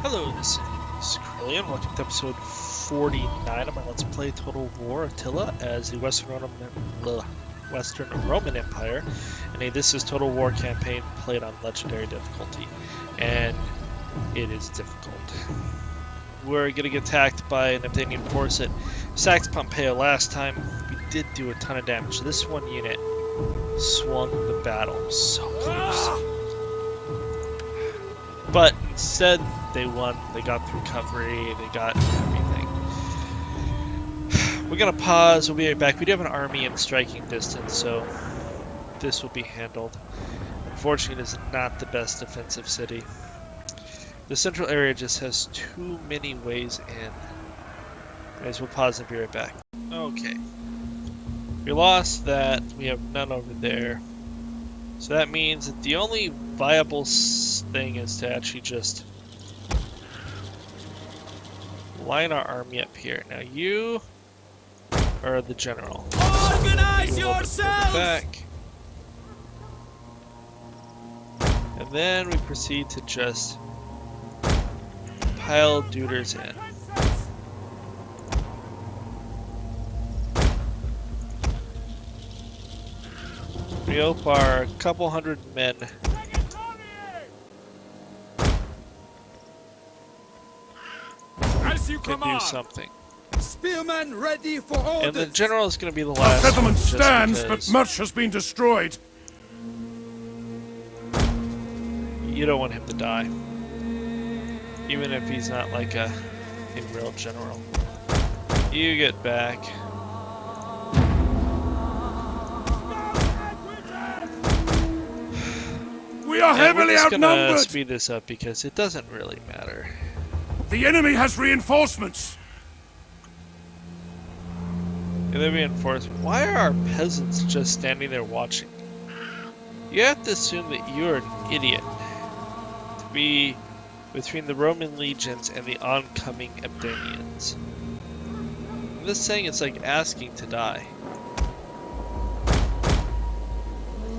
Hello, this is Krillian. Welcome to episode 49 of my Let's Play Total War Attila as the Western Roman Empire. And this is Total War campaign played on Legendary difficulty. And it is difficult. We're going to get attacked by an Athenian force that sacked Pompeii last time. We did do a ton of damage. This one unit swung the battle so close. But instead, they won. They got the recovery. They got everything. We're going to pause. We'll be right back. We do have an army in striking distance, so this will be handled. Unfortunately, it is not the best defensive city. The central area just has too many ways in. Guys, we'll pause and be right back. Okay. We lost that. We have none over there. So that means that the only viable thing is to actually just line our army up here. Now you are the general. Organize yourselves! Back. And then we proceed to just pile duders in. We hope our couple hundred men can do something. Spearmen ready for orders. And the general is going to be the last. Our settlement stands, but much has been destroyed. You don't want him to die, even if he's not like a real general. You get back. We are heavily we're just outnumbered. Gonna speed this up because it doesn't really matter. The enemy has reinforcements. Yeah, the reinforcement. Why are our peasants just standing there watching? You have to assume that you're an idiot to be between the Roman legions and the oncoming Athenians. This saying it's like asking to die.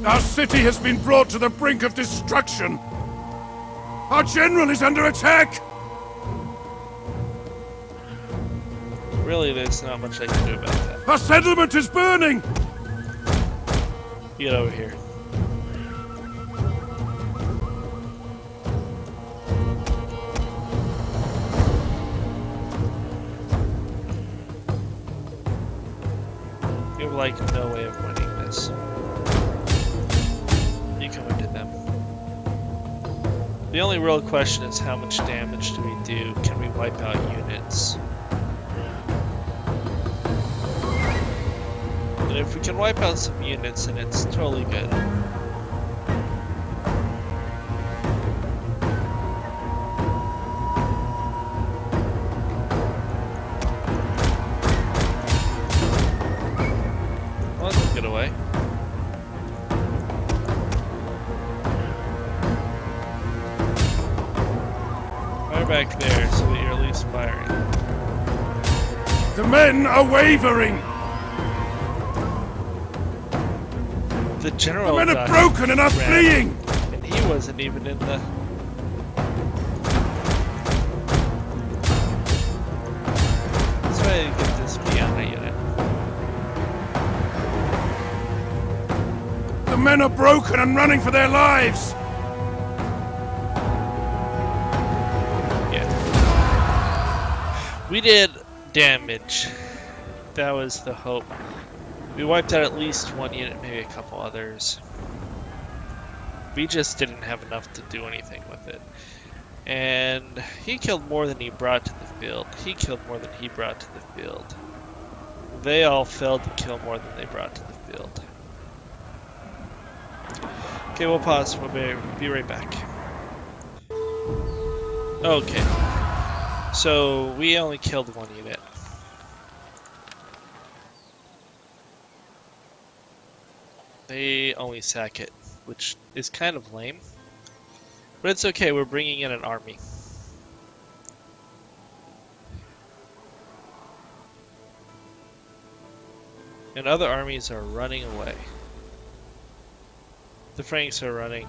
Our city has been brought to the brink of destruction. Our general is under attack. Really, there's not much I can do about that. Our settlement is burning. Get over here. You have like no way of winning this. You come into them. The only real question is how much damage do we do? Can we wipe out units? And if we can wipe out some units, then it's totally good. Well, that's a good away. Fire back there so that you're at least firing. The men are wavering. The general The men are broken and are fleeing. And he wasn't even in the... Let's try to get this Vienna unit. The men are broken and running for their lives. Yeah. We did damage. That was the hope. We wiped out at least one unit, maybe a couple others. We just didn't have enough to do anything with it. And he killed more than he brought to the field. He killed more than he brought to the field. They all failed to kill more than they brought to the field. Okay, we'll pause. We'll be right back. Okay. So we only killed one unit. They only sack it, which is kind of lame. But it's okay, we're bringing in an army. And other armies are running away. The Franks are running.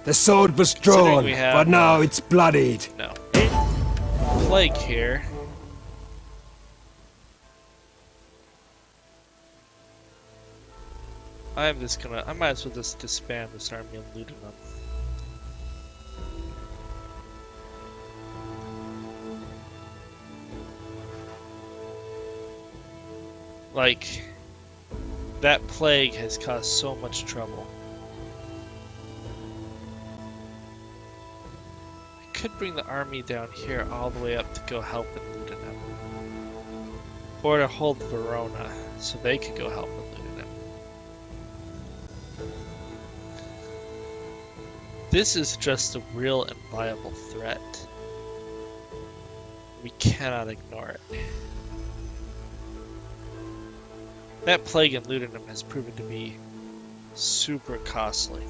The sword was Considering drawn, we have, but now it's bloodied. No. Plague here. I might as well just disband this army and loot them. Like, that plague has caused so much trouble. I could bring the army down here all the way up to go help in Ludinum. Or to hold Verona, so they could go help in Ludinum. This is just a real and viable threat. We cannot ignore it. That plague in Ludinum has proven to be super costly.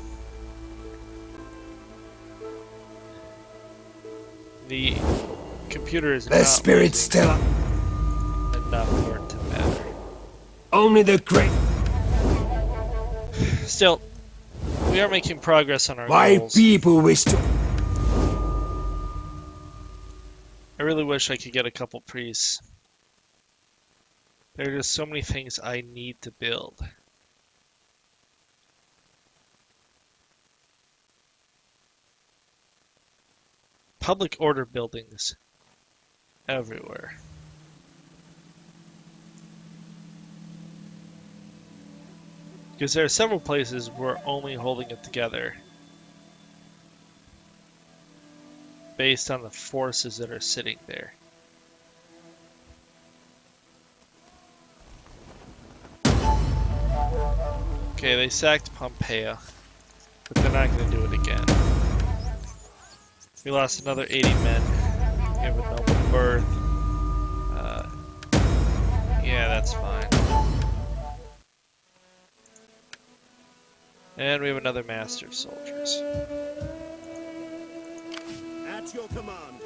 The computer is The not spirit's still up. enough for it to matter. Only the great. Still, we are making progress on our My goals. people wish to. I really wish I could get a couple priests. There are just so many things I need to build. Public order buildings everywhere. Because there are several places we're only holding it together based on the forces that are sitting there. Okay, they sacked Pompeia, but they're not going to do it again. We lost another 80 men. We have a noble birth. Yeah, that's fine. And we have another master of soldiers. At your command.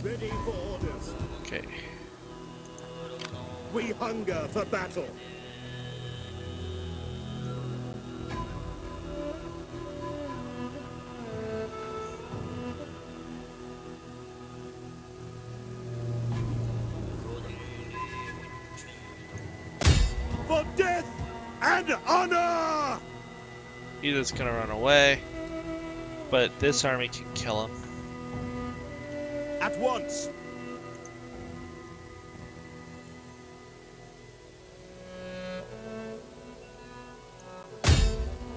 Ready for orders. Okay. We hunger for battle. For death and honor! He's just gonna run away, but this army can kill him. At once.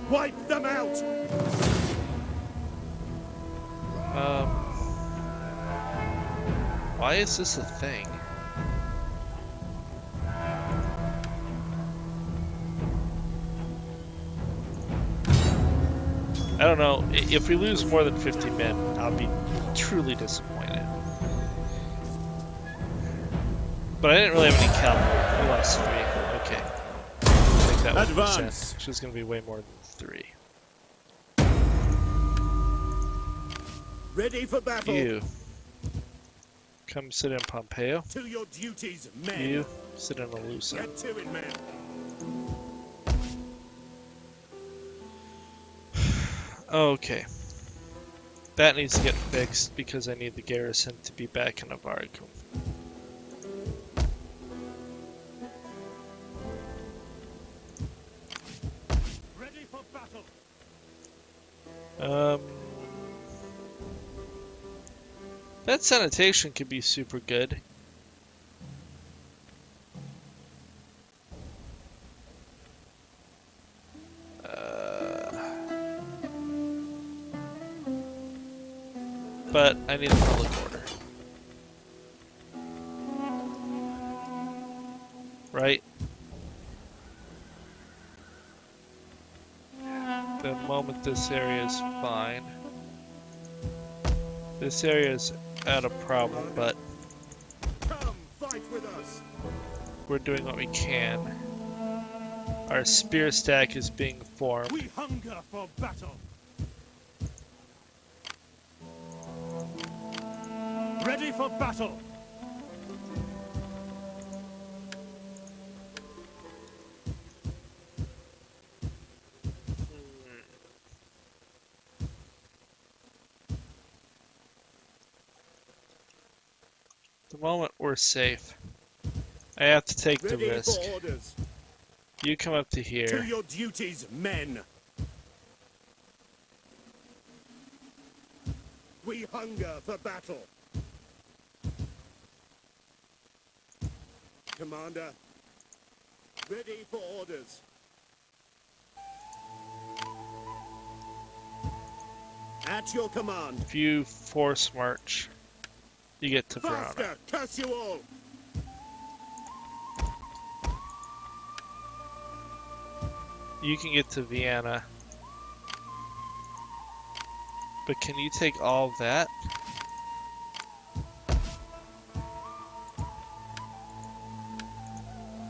Wipe them out! Why is this a thing? I don't know. If we lose more than 50 men, I'll be truly disappointed. But I didn't really have any cavalry. We lost 3. Okay. I think that was Advance. which is going to be way more than 3. Ready for battle. You. Come sit in Pompeo. To your duties, men. You sit in Alusa. Get to it, men. Okay. That needs to get fixed because I need the garrison to be back in Avaricum. Ready for battle. That sanitation could be super good. But I need a public order. Right? The moment this area is fine. This area is at a problem, but Come, fight with us. we're doing what we can. Our spear stack is being formed. We hunger for battle. Ready for battle. the moment we're safe. I have to take the Ready risk. for orders. You come up to To here. your duties, men. We hunger for battle. Commander, ready for orders. At your command. If you force march, you get to Verona. Faster, curse you all. You can get to Vienna. But can you take all of that?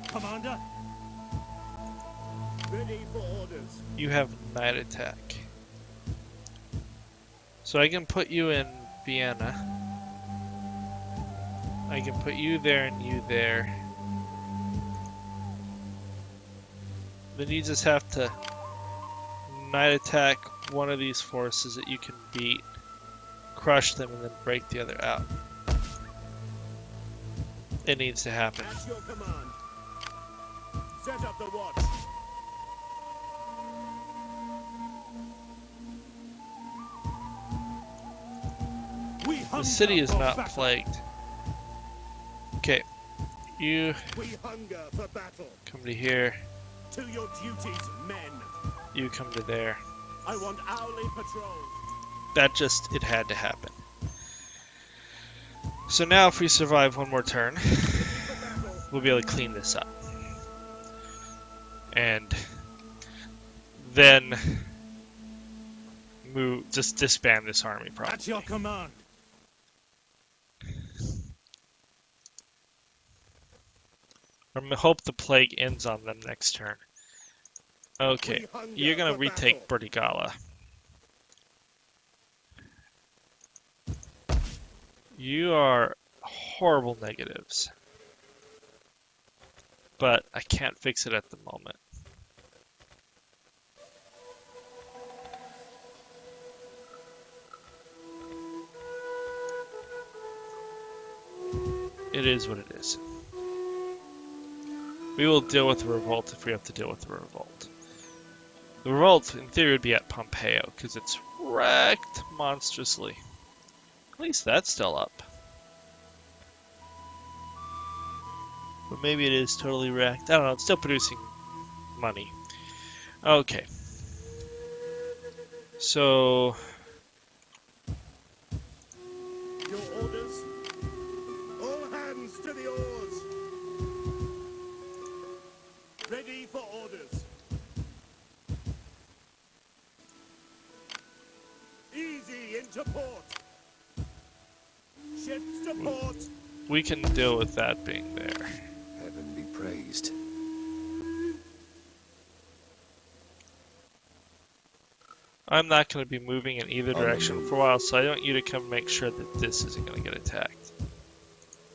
Commander, ready for orders. You have night attack. So I can put you in Vienna. I can put you there and you there. Then you just have to night attack one of these forces that you can beat, crush them, and then break the other out. It needs to happen. At your command. Set up the watch. We The hunger city is for not battle. plagued. Okay, you We hunger for battle. come to here, To your duties, men. you come to there. I want hourly patrols. That just, it had to happen. So now if we survive one more turn, For battle. we'll be able to clean this up. And then just disband this army probably. At your command. Hope the plague ends on them next turn. Okay, We hunger you're gonna for retake battle. Burdigala. You are horrible negatives. But I can't fix it at the moment. It is what it is. We will deal with the revolt if we have to deal with the revolt. The revolt, in theory, would be at Pompeo, because it's wrecked monstrously. At least that's still up. But maybe it is totally wrecked. I don't know, it's still producing money. Okay. So, Your orders. All hands to the oars. Ready for orders. Easy into port. Ships to port. we can deal with that being there. Heaven be praised. I'm not going to be moving in either direction for a while, so I want you to come make sure that this isn't going to get attacked.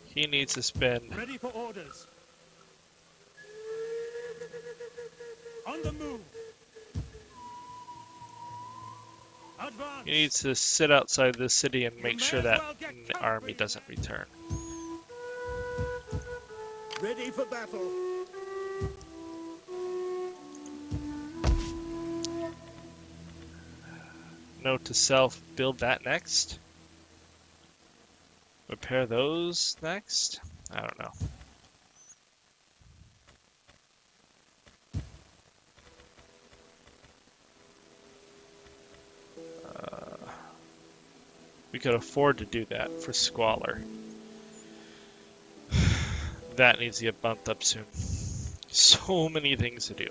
He needs to spend... Ready for orders. On the move. Advance. He needs to sit outside this city and make may sure as that well get the comfy. army doesn't return. Ready for battle. Note to self, build that next. Repair those next. I don't know. We could afford to do that for Squalor. That needs to get bumped up soon. So many things to do.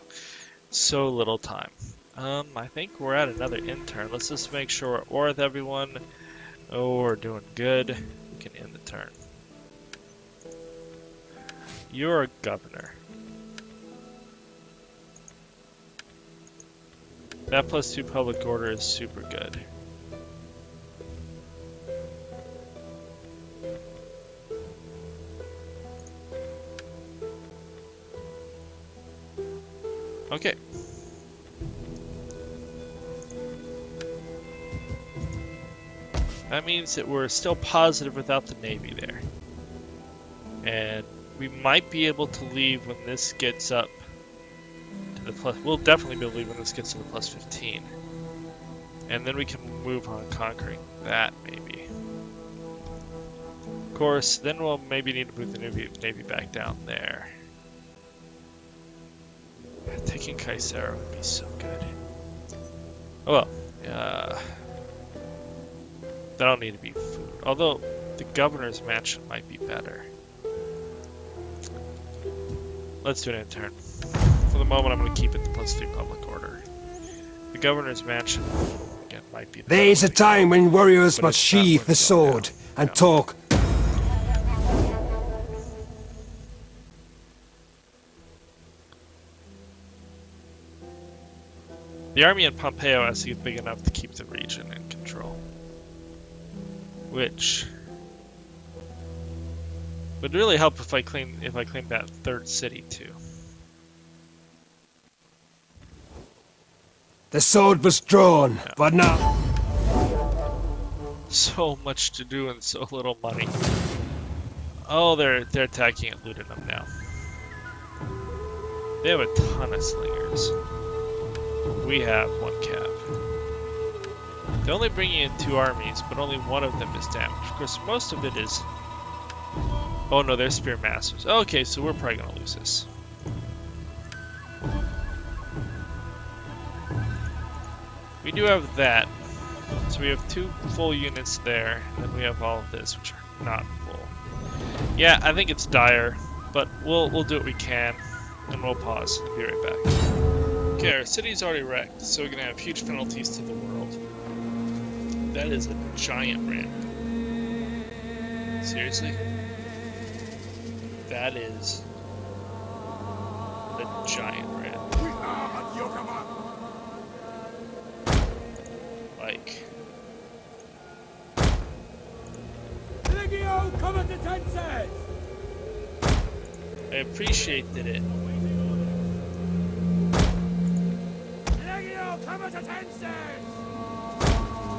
So little time. I think we're at another intern. Let's just make sure we're at war with everyone. Oh, we're doing good. We can end the turn. You're a governor. That +2 public order is super good. Okay. That means that we're still positive without the Navy there. And we might be able to leave when this gets up to the plus. We'll definitely be able to leave when this gets to the plus 15. And then we can move on conquering that, maybe. Of course, then we'll maybe need to move the Navy back down there. Taking Caesarea would be so good. Oh well, that'll need to be food. Although, the governor's mansion might be better. Let's do it in turn. For the moment, I'm going to keep it the +3 public order. The governor's mansion, again, might be. There is a time when warriors must sheathe the sword and talk. The army in Pompeo has to get big enough to keep the region in control, which would really help if I claim that third city too. The sword was drawn, but now So much to do and so little money. Oh, they're attacking at Ludinum now. They have a ton of slingers. We have 1 cap. They're only bringing in 2 armies, but only one of them is damaged. Of course, most of it is. Oh no, they're spear masters. Okay, so we're probably gonna lose this. We do have that. So we have 2 full units there, and then we have all of this, which are not full. Yeah, I think it's dire, but we'll do what we can, and we'll pause and be right back. Okay, our city's already wrecked, so we're gonna have huge penalties to the world. That is a giant ramp. Seriously? That is a giant ramp. We are at your command. Like, Legio comitatenses! I appreciated it. Legio comitatenses!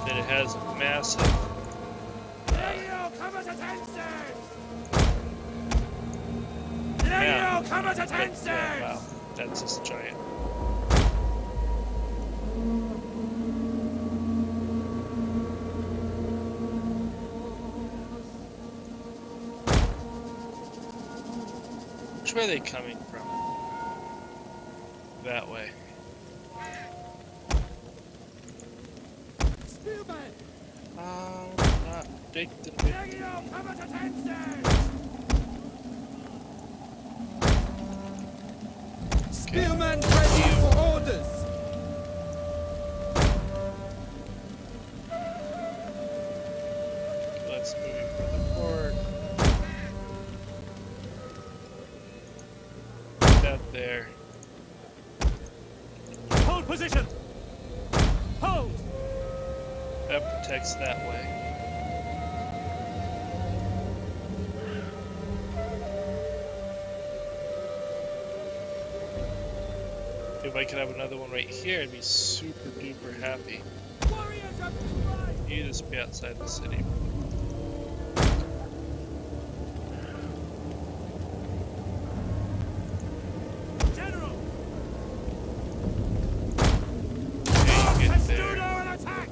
That it has a massive. Legio comitatenses! Yeah. Legio comitatenses! Wow, that's just giant. Which way are they coming from? That way. Spearman! Not big to big. Legio comitatenses! Spearmen ready for orders! Let's move further forward. That there. Hold position! Hold! That protects that way. If I could have another one right here, I'd be super duper happy. Warriors up to fight! You just be outside the city. General! Okay, you get there. Testudo and attack!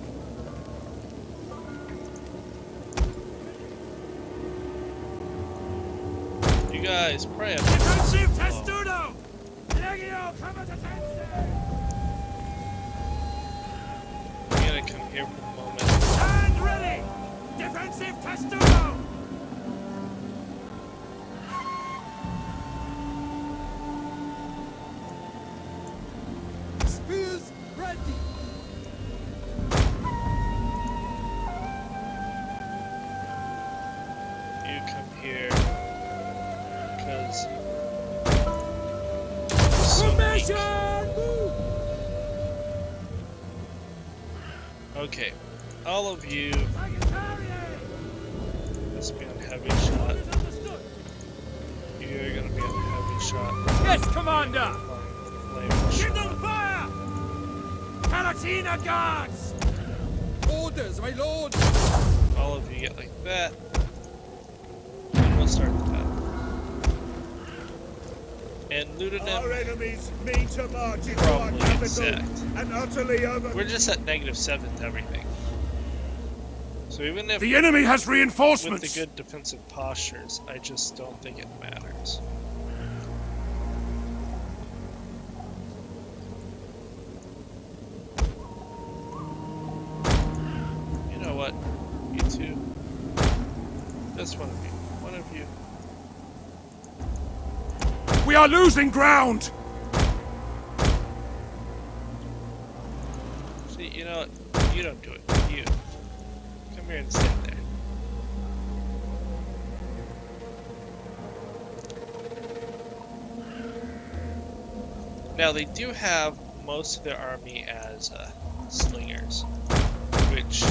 You guys, pray up. Defensive Testudo! Legio comitatenses! I'm gonna come here for the moment. Stand ready! Defensive Testudo! Spears ready! You come here. Because. So weak. Formation! Move! Okay. All of you, Sagittarius! let's be on heavy shot. Understood! You're gonna be on heavy shot. Yes, Commander! Flame Give shot. them fire! Palatina Guards! Orders, my lord! All of you get like that. And we'll start the battle. And Our Ludendam, enemies mean to march into our Probably capital exact. and utterly over. we're just at -7 to everything. So even if The enemy has with the reinforcements. good defensive postures, I just don't think it matters. You know what? You two. Just one of you. One of you. We are losing ground. See, you know what? You don't do it. You. Come here and stand there. Now, they do have most of their army as slingers, which...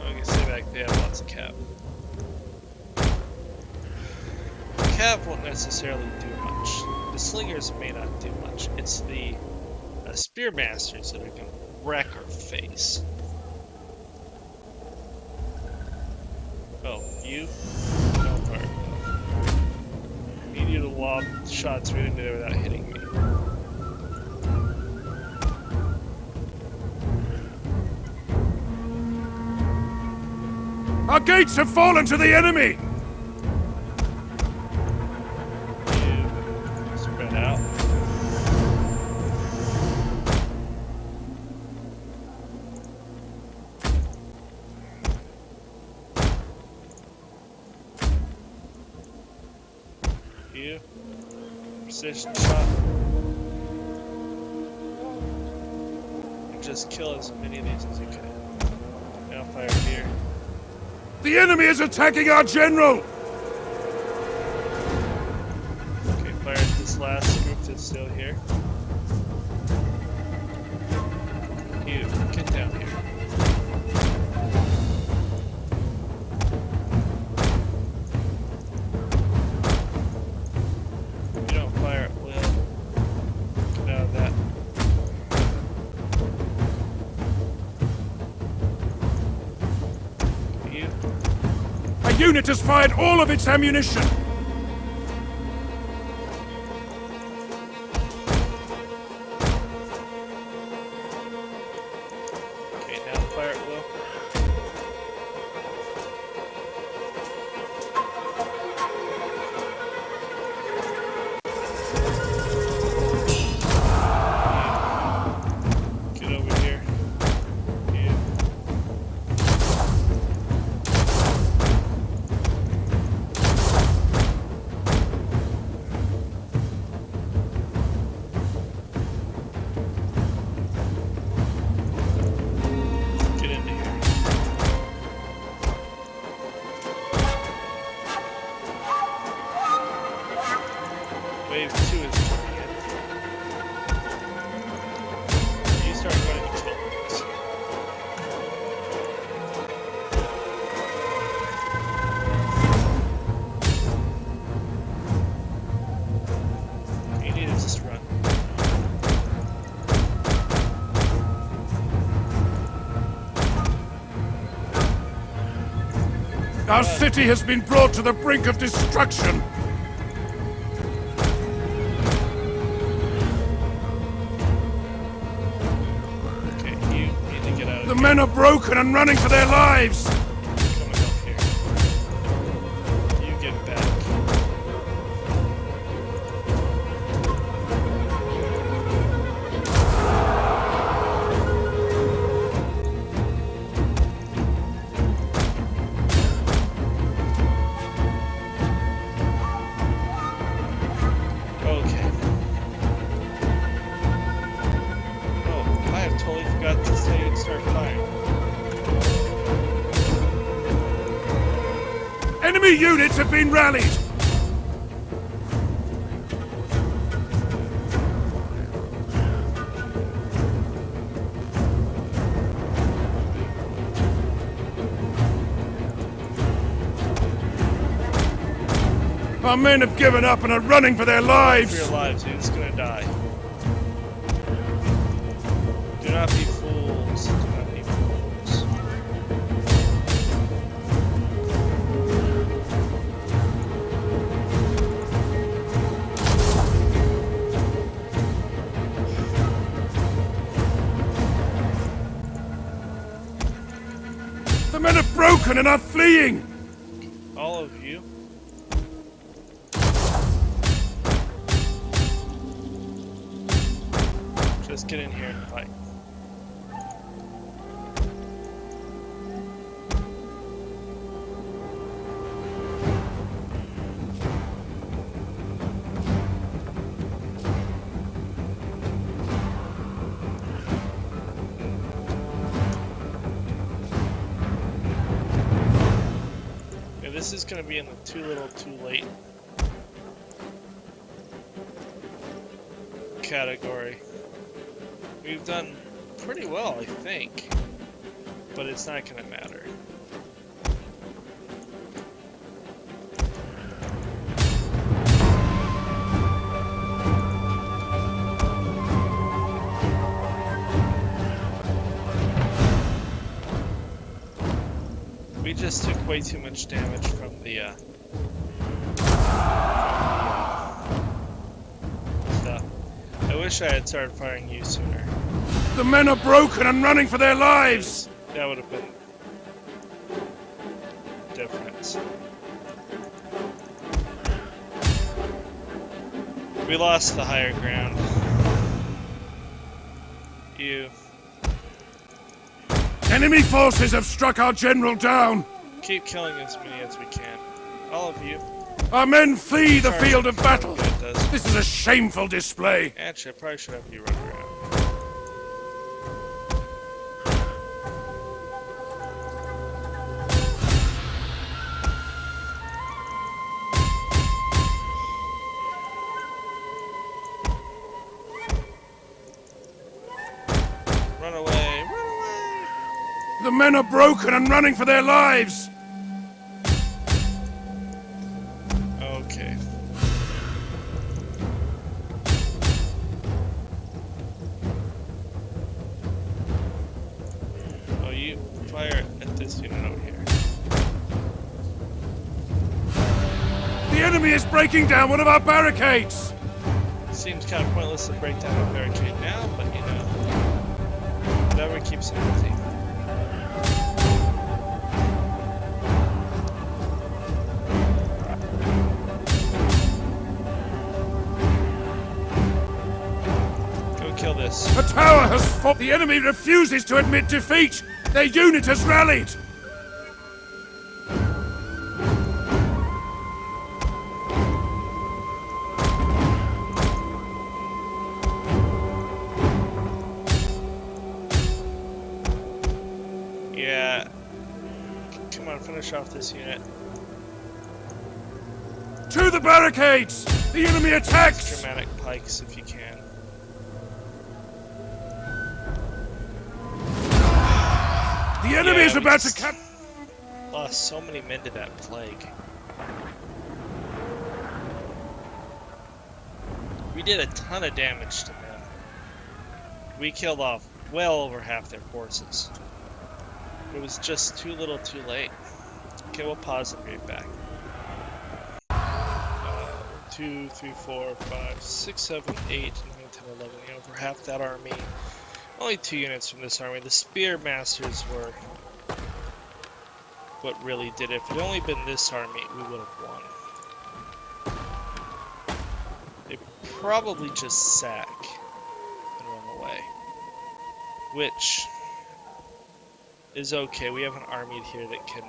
I can say back, they have lots of cav. Cav won't necessarily do much. The slingers may not do much. It's the spearmasters that are going to wreck our face. Oh, you? Don't fire. Need you to lob shots right into there without hitting me. Our gates have fallen to the enemy. You spread out. You precision shot. And just kill as many of these as you can. Now fire here. The enemy is attacking our general. Okay, fire at this last group that's still here. You, get down here. You don't fire at will. Get out of that. You. A unit has fired all of its ammunition. Okay, now fire at will. Get over here. You. Get into here. Wave 2 is coming in. You start running to kill things. You need to just run. Our city has been brought to the brink of destruction. Okay, you need to get out of The here. men are broken and running for their lives. Coming up here. You get back. Okay. Oh, I have totally forgot to say and start firing. Enemy units have been rallied. Our men have given up and are running for their For lives. your lives, dude. It's gonna die. Do not be fools. Do not be fools. The men are broken and are fleeing! All of you. Just get in here and fight. Yeah, this is going to be in the too little too late category. We've done pretty well, I think, but it's not going to matter. We just took way too much damage from the stuff. I wish I had started firing you sooner. The men are broken and running for their lives! That would have been different. We lost the higher ground. You Enemy forces have struck our general down! keep killing as many as we can. All of you. Our men flee the Sorry. field of battle! Good, it does. This is a shameful display! Actually, I probably should have you run around. Run away, run away! The men are broken and running for their lives! Okay. Oh, you fire at this unit over here. The enemy is breaking down one of our barricades! Seems kind of pointless to break down a barricade now, but you know, whatever keeps it empty. Go kill this. A tower has fought! The enemy refuses to admit defeat! Their unit has rallied! Yeah. Come on, finish off this unit. To the barricades! The enemy attacks! Dramatic pikes if you can. The enemy is we about to just cap- Lost so many men to that plague. We did a ton of damage to them. We killed off well over half their forces. It was just too little too late. Okay, we'll pause and be right back. 2, 3, 4, 5, 6, 7, 8, 9, 10, 11. Over half that army. Only 2 units from this army. The Spear Masters were what really did it. If it had only been this army, we would have won. They probably just sack and run away. Which is okay. We have an army here that can...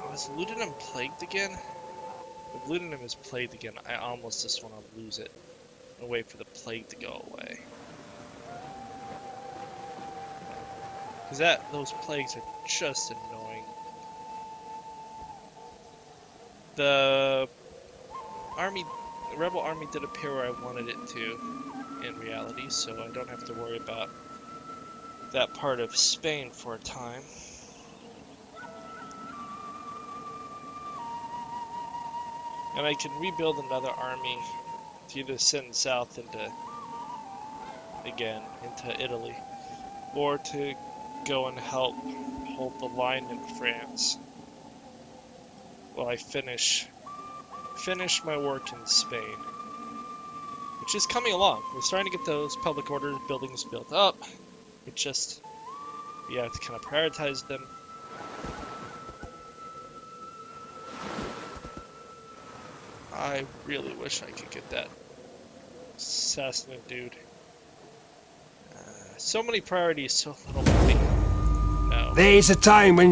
Oh, is Ludinum plagued again? If Ludinum is plagued again, I almost just want to lose it and wait for the plague to go away. Because those plagues are just annoying. The rebel army did appear where I wanted it to in reality, so I don't have to worry about that part of Spain for a time. And I can rebuild another army to either send south into Italy, or to go and help hold the line in France while I finish my work in Spain, which is coming along. We're starting to get those public order buildings built up. It just You have to kind of prioritize them. I really wish I could get that assassin dude. So many priorities, so little money. No. There's a time when...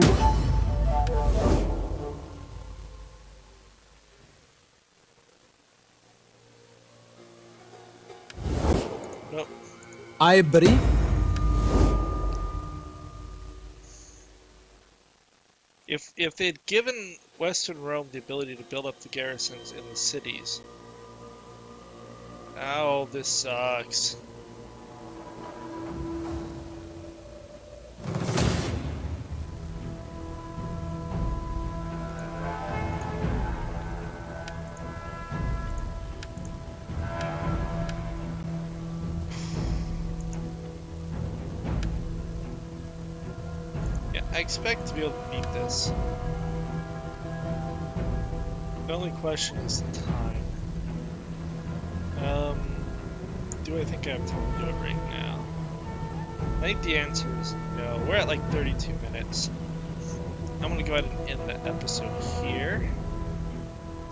Nope. I buddy. If they'd given Western Rome the ability to build up the garrisons in the cities. Oh, this sucks. Yeah, I expect to be able to beat this. The only question is the time. Do I think I have time to do it right now? I think the answer is no. We're at like 32 minutes. I'm gonna go ahead and end the episode here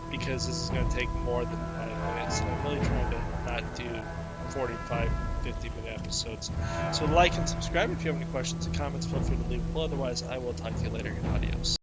because this is gonna take more than 5 minutes. And I'm really trying to not do 45, 50-minute episodes. So like and subscribe if you have any questions or comments. Feel free to leave below. Otherwise, I will talk to you later. Adios.